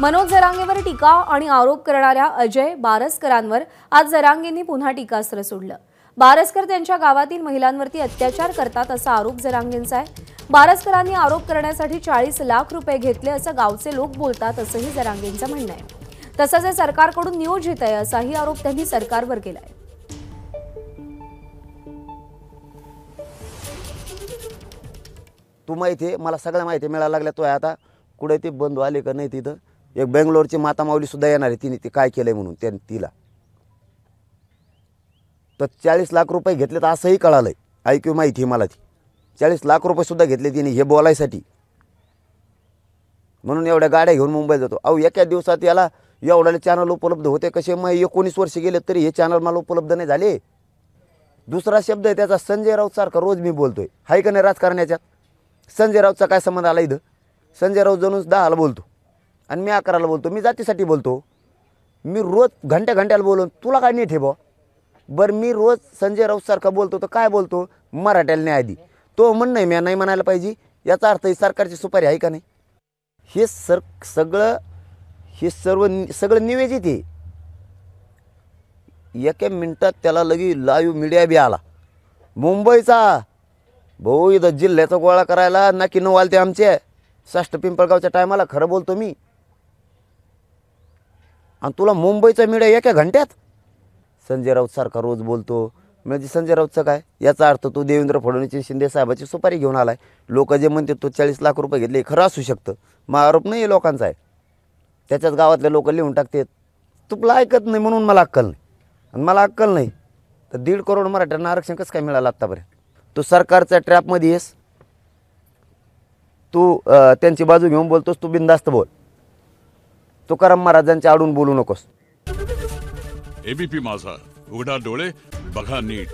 मनोज जरांगेवर टीका आणि आरोप करणाऱ्या अजय बारसकरांवर आज जरांगेंनी पुन्हा टीकास्त्र सोडलं। बारसकर त्यांच्या गावातील महिलांवरती अत्याचार करतात असा आरोप जरांगेंचा आहे। बारसकरांनी आरोप करण्यासाठी 40 लाख रुपये घेतले असं गावचे लोक बोलतात असंही जरांगेंचं म्हणणं आहे। तसंच हे सरकारकडून नियोजित आहे असाही आरोप त्यांनी सरकारवर केलाय। तू माहिती आहे, मला सगळं माहिती मिळायला लागल्या। तो आता कुठे ते बंधू आले का नाही तिथं, एक बेंगलोरची माता माऊली सुद्धा येणार आहे, तिने ते काय केलंय म्हणून तिला तर 40 लाख रुपये घेतले तर असंही कळालंय। ऐकू माहिती मला ती 40 लाख रुपये सुद्धा घेतले तिने हे बोलायसाठी, म्हणून एवढ्या गाड्या घेऊन मुंबईला जातो। अहो एका दिवसात याला एवढ्याले चॅनल उपलब्ध होते कसे? मग 19 वर्ष गेले तरी हे चॅनल मला उपलब्ध नाही झाले। दुसरा शब्द आहे त्याचा, संजय राऊत सारखा रोज मी बोलतोय, हाय का नाही राजकारण्याच्यात? संजय राऊतचा काय संबंध आला इथं? संजय राऊत जणून 10ला बोलतो आणि मी 11ला बोलतो। मी जातीसाठी बोलतो, मी रोज घंट्याला बोलून तुला काय नाही ठेवा बरं? मी रोज संजय राऊत सारखा बोलतो तर काय बोलतो? मराठ्याला नाही आधी तो म्हणणं आहे, मी नाही म्हणायला पाहिजे याचा अर्थ ही सरकारची सुपारी आहे का नाही? हे सगळं नियोजित आहे। एका मिनिटात त्याला लगी लाईव्ह मीडिया बी आला मुंबईचा। भाऊ इथं जिल्ह्याचा गोळा करायला नक्की न वालते आमचे साष्ट पिंपळगावच्या टायमाला, खरं बोलतो मी। आणि तुला मुंबईचा मीडिया एका घंट्यात संजय राऊत सारखा रोज बोलतो म्हणजे संजय राऊतचं काय? याचा अर्थ तो देवेंद्र फडणवीस शिंदे साहेबाची सुपारी घेऊन आलाय। लोक जे म्हणते तो 40 लाख रुपये घेतले खरं असू शकतं, मग आरोप नाही लोकांचा आहे, त्याच्याच गावातले लोक लिहून टाकतात। तुला ऐकत नाही म्हणून मला अक्कल नाही, आणि मला अक्कल नाही तर 1.5 करोड मराठ्यांना आरक्षण कसं काय मिळालं आत्तापर्यंत? तू सरकारच्या ट्रॅपमध्ये येस, तू त्यांची बाजू घेऊन बोलतोस, तू बिनधास्त बोल, तुकाराम महाराजांच्या आडून बोलू नकोस। एबीपी माझा, उघडा डोळे बघा नीट।